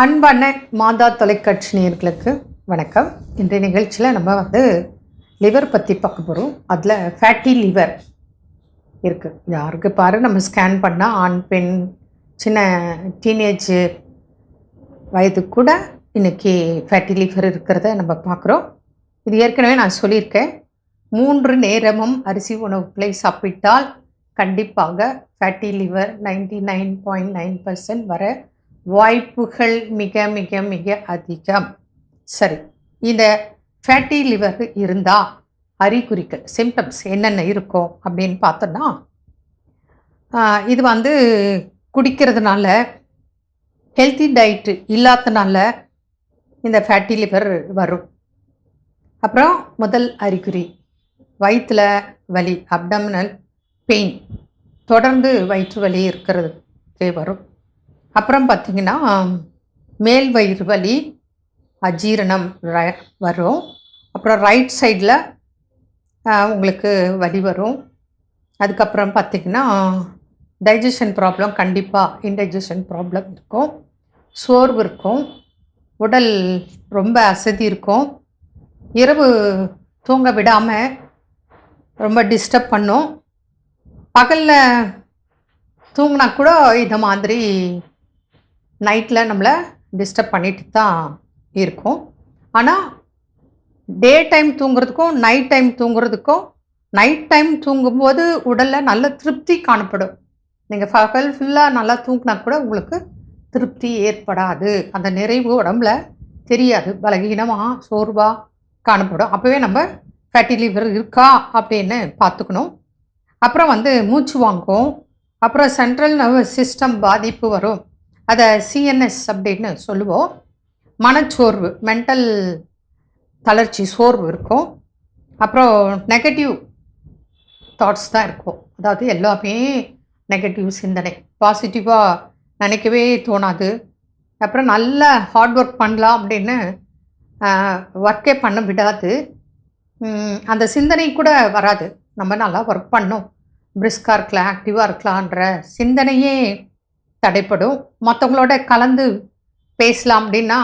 அன்பான மாதா தொலைக்காட்சி நேயர்களுக்கு வணக்கம். இன்றைய நிகழ்ச்சியில் நம்ம லிவர் பற்றி பார்க்க போகிறோம். அதில் ஃபேட்டி லிவர் இருக்குது. யாருக்கு பாரு நம்ம ஸ்கேன் பண்ணால் ஆண் பெண் சின்ன டீனேஜ் வயது கூட இன்றைக்கி ஃபேட்டி லிவர் இருக்கிறத நம்ம பார்க்குறோம். இது ஏற்கனவே நான் சொல்லியிருக்கேன். 3 நேரமும் அரிசி உணவுகளை சாப்பிட்டால் கண்டிப்பாக ஃபேட்டி லிவர் 99.9% வர வாய்ப்புகள் மிக மிக மிக அதிகம். சரி, இந்த ஃபேட்டி லிவர் இருந்தால் அறிகுறிகள் சிம்டம்ஸ் என்னென்ன இருக்கும் அப்படின்னு பார்த்தோன்னா, இது குடிக்கிறதுனால ஹெல்த்தி டயட்டு இல்லாதனால இந்த ஃபேட்டி லிவர் வரும். அப்புறம் முதல் அறிகுறி வயிற்றில் வலி, அப்டமினல் பெயின், தொடர்ந்து வயிற்று வலி இருக்கிறது வரும். அப்புறம் பார்த்திங்கன்னா மேல் வயிறு வலி, அஜீரணம் வரும். அப்புறம் ரைட் சைடில் உங்களுக்கு வலி வரும். அதுக்கப்புறம் பார்த்திங்கன்னா டைஜஷன் ப்ராப்ளம், கண்டிப்பாக இன்டைஜஷன் ப்ராப்ளம் இருக்கும். சோர்வு இருக்கும். உடல் ரொம்ப அசதி இருக்கும். இரவு தூங்க விடாமல் ரொம்ப டிஸ்டர்ப் பண்ணும். பகலில் தூங்கினா கூட இந்த மாதிரி நைட்டில் நம்மளை டிஸ்டர்ப் பண்ணிட்டு தான் இருக்கும். ஆனால் டே டைம் தூங்குறதுக்கும் நைட் டைம் தூங்கும்போது உடலில் நல்ல திருப்தி காணப்படும். நீங்கள் பகல் ஃபுல்லாக நல்லா தூங்கினா கூட உங்களுக்கு திருப்தி ஏற்படாது. அந்த நிறைவு உடம்புல தெரியாது. பலகீனமாக சோர்வாக காணப்படும். அப்போவே நம்ம ஃபேட்டி லிவர் இருக்கா அப்படின்னு பார்த்துக்கணும். அப்புறம் மூச்சு வாங்கும். அப்புறம் சென்ட்ரல் நர்வஸ் சிஸ்டம் பாதிப்பு வரும். அதை சிஎன்எஸ் அப்படின்னு சொல்லுவோம். மனச்சோர்வு, மென்டல் தளர்ச்சி, சோர்வு இருக்கும். அப்புறம் நெகட்டிவ் தாட்ஸ் தான் இருக்கும். அதாவது எல்லாமே நெகட்டிவ் சிந்தனை, பாசிட்டிவாக நினைக்கவே தோணாது. அப்புறம் நல்ல ஹார்ட் ஒர்க் பண்ணலாம் அப்படின்னு ஒர்க்கே பண்ண விடாது. அந்த சிந்தனை கூட வராது. நம்ம நல்லா ஒர்க் பண்ணோம், பிரிஸ்காக இருக்கலாம், ஆக்டிவாக இருக்கலான்ற சிந்தனையே தடைப்படும். மற்றவங்களோட கலந்து பேசலாம் அப்படின்னா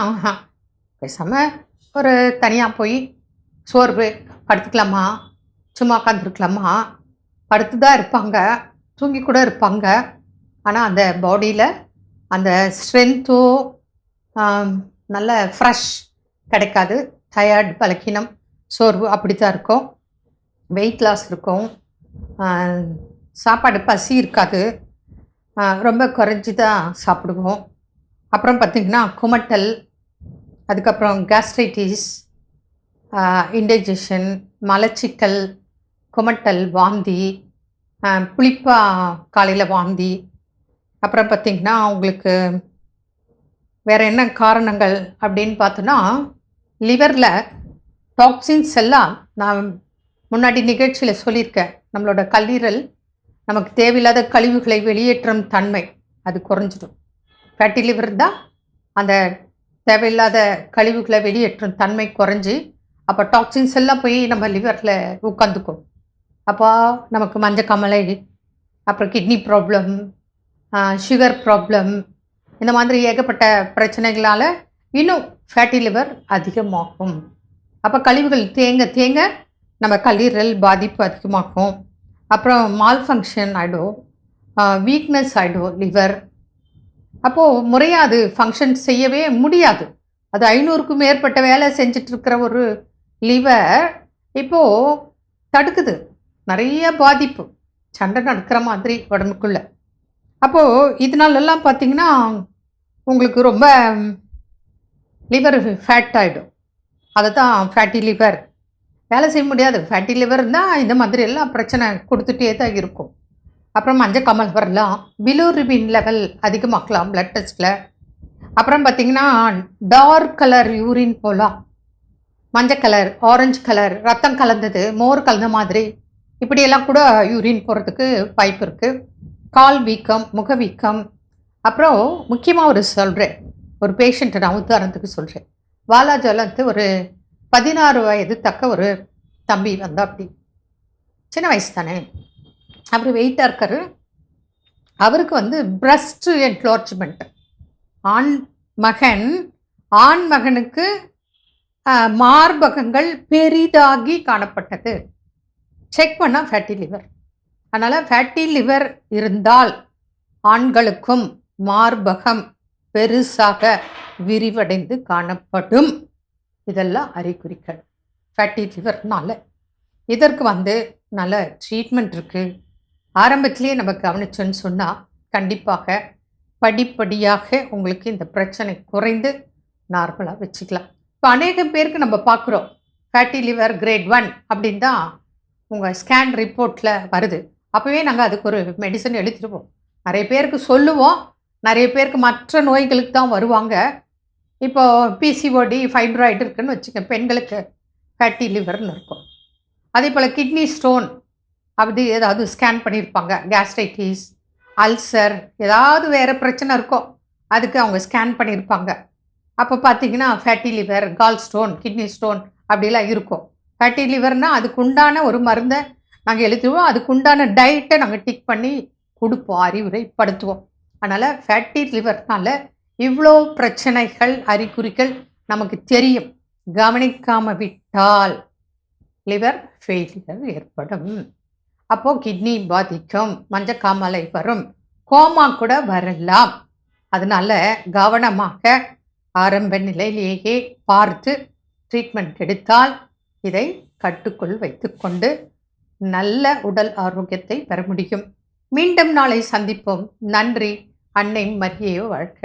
பேசாமல் ஒரு தனியாக போய் சோர்வு, படுத்துக்கலாமா, சும்மா உட்காந்துருக்கலாமா, படுத்து தான் இருப்பாங்க, தூங்கி கூட இருப்பாங்க. ஆனால் அந்த பாடியில் அந்த ஸ்ட்ரென்த்தோ நல்ல ஃப்ரெஷ் கிடைக்காது. டயர்ட், பலக்கீனம், சோர்வு அப்படி தான் இருக்கும். வெயிட் லாஸ் இருக்கும். சாப்பாடு பசி இருக்காது. ரொம்ப குறைஞ்சி தான் சாப்பிடுவோம். அப்புறம் பார்த்திங்கன்னா குமட்டல், அதுக்கப்புறம் கேஸ்ட்ரைட்டிஸ், இன்டைஜஷன், மலச்சிக்கல், குமட்டல், வாந்தி, புளிப்பாக காலையில் வாந்தி. அப்புறம் பார்த்திங்கன்னா உங்களுக்கு வேறு என்ன காரணங்கள் அப்படின்னு பார்த்தோன்னா, லிவரில் டாக்ஸின்ஸ் எல்லாம் நான் முன்னாடி நிகழ்ச்சியில் சொல்லியிருக்கேன். நம்மளோட கல்லீரல் நமக்கு தேவையில்லாத கழிவுகளை வெளியேற்றும் தன்மை அது குறைஞ்சிடும். ஃபேட்டி லிவர் தான் அந்த தேவையில்லாத கழிவுகளை வெளியேற்றும் தன்மை குறைஞ்சி அப்போ டாக்ஸின்ஸ் எல்லாம் போய் நம்ம லிவரில் உட்காந்துக்கும். அப்போ நமக்கு மஞ்சக்கமலை, அப்புறம் கிட்னி ப்ராப்ளம், சுகர் ப்ராப்ளம், இந்த மாதிரி ஏகப்பட்ட பிரச்சனைகளால் இன்னும் ஃபேட்டி லிவர் அதிகமாகும். அப்போ கழிவுகள் தேங்க நம்ம கல்லீரல் பாதிப்பு அதிகமாகும். அப்புறம் மால் ஃபங்க்ஷன் ஆகிடும், வீக்னஸ் ஆகிடும் லிவர். அப்போது முறையாக அது ஃபங்க்ஷன் செய்யவே முடியாது. அது 500க்கும் மேற்பட்ட வேலை செஞ்சிட்ருக்கிற ஒரு லிவர் இப்போது தடுக்குது. நிறைய பாதிப்பு, சண்டை நடக்கிற மாதிரி உடம்புக்குள்ளே. அப்போது இதனாலெல்லாம் பார்த்திங்கன்னா உங்களுக்கு ரொம்ப லிவர் ஃபேட் ஆகிடும். அதை தான் ஃபேட்டி லிவர். வேலை செய்ய முடியாது. ஃபேட்டி லிவர் இருந்தால் இந்த மாதிரி எல்லாம் பிரச்சனை கொடுத்துட்டே தான் இருக்கும். அப்புறம் மஞ்சக்கமல் வரலாம், பிலூரிபின் லெவல் அதிகமாக்கலாம் பிளட் டெஸ்ட்டில். அப்புறம் பார்த்திங்கன்னா டார்க் கலர் யூரின் போகலாம். மஞ்சள் கலர், ஆரஞ்சு கலர், ரத்தம் கலந்தது, மோர் கலந்த மாதிரி இப்படியெல்லாம் கூட யூரின் போகிறதுக்கு வாய்ப்பு இருக்குது. கால் வீக்கம், முக வீக்கம். அப்புறம் முக்கியமாக சொல்கிறேன், ஒரு பேஷண்ட்டை நான் உதாரணத்துக்கு சொல்கிறேன். வாலாஜாலத்து ஒரு 16 வயது தக்க ஒரு தம்பி அப்படி சின்ன வயசு தானே, அப்படி வெயிட்டாக இருக்காரு. அவருக்கு பிரஸ்ட் என்லார்ஜ்மெண்ட், ஆண் மகன் ஆண் மகனுக்கு மார்பகங்கள் பெரிதாகி காணப்பட்டது. செக் பண்ணால் ஃபேட்டி லிவர். அதனால் ஃபேட்டி லிவர் இருந்தால் ஆண்களுக்கும் மார்பகம் பெருசாக விரிவடைந்து காணப்படும். இதெல்லாம் அறிகுறிகள் ஃபேட்டி லிவர்னால. இதற்கு நல்ல ட்ரீட்மெண்ட் இருக்குது. ஆரம்பத்திலேயே நம்ம கவனிச்சோன்னு சொன்னால் கண்டிப்பாக படிப்படியாக உங்களுக்கு இந்த பிரச்சனை குறைந்து நார்மலாக வச்சுக்கலாம். இப்போ அநேகம் பேருக்கு நம்ம பார்க்குறோம் ஃபேட்டி லிவர் கிரேட் 1 அப்படின்னு தான் உங்கள் ஸ்கேன் ரிப்போர்ட்டில் வருது. அப்போவே நாங்கள் அதுக்கு ஒரு மெடிசன் எழுதிடுவோம். நிறைய பேருக்கு சொல்லுவோம், நிறைய பேருக்கு மற்ற நோய்களுக்கு தான் வருவாங்க. இப்போது பிசிஓடி ஃபைப்ராய்டு இருக்குதுன்னு வச்சுக்க, பெண்களுக்கு ஃபேட்டி லிவர்னு இருக்கும். அதே போல் கிட்னி ஸ்டோன் அப்படி ஏதாவது ஸ்கேன் பண்ணியிருப்பாங்க, கேஸ்ட்ரைட்டிஸ், அல்சர், ஏதாவது வேறு பிரச்சனை இருக்கும், அதுக்கு அவங்க ஸ்கேன் பண்ணியிருப்பாங்க. அப்போ பார்த்தீங்கன்னா ஃபேட்டி லிவர், கால் ஸ்டோன், கிட்னி ஸ்டோன் அப்படிலாம் இருக்கும். ஃபேட்டி லிவர்னால் அதுக்கு உண்டான ஒரு மருந்தை நாங்கள் எழுதுவோம், அதுக்கு உண்டான டயட்டை நாங்கள் டிக் பண்ணி கொடுப்போம், அறிவுரைப்படுத்துவோம். அதனால் ஃபேட்டி லிவர்னால் இவ்வளோ பிரச்சனைகள், அறிகுறிகள் நமக்கு தெரியும். கவனிக்காமல் விட்டால் லிவர் ஃபெயிலியர் ஏற்படும். அப்போது கிட்னி பாதிக்கும், மஞ்சக்காமலை வரும், கோமா கூட வரலாம். அதனால் கவனமாக ஆரம்ப நிலையிலேயே பார்த்து ட்ரீட்மெண்ட் எடுத்தால் இதை கட்டுக்குள் வைத்துக்கொண்டு நல்ல உடல் ஆரோக்கியத்தை பெற முடியும். மீண்டும் நாளை சந்திப்போம். நன்றி. அன்னை மரியே வாழ்க.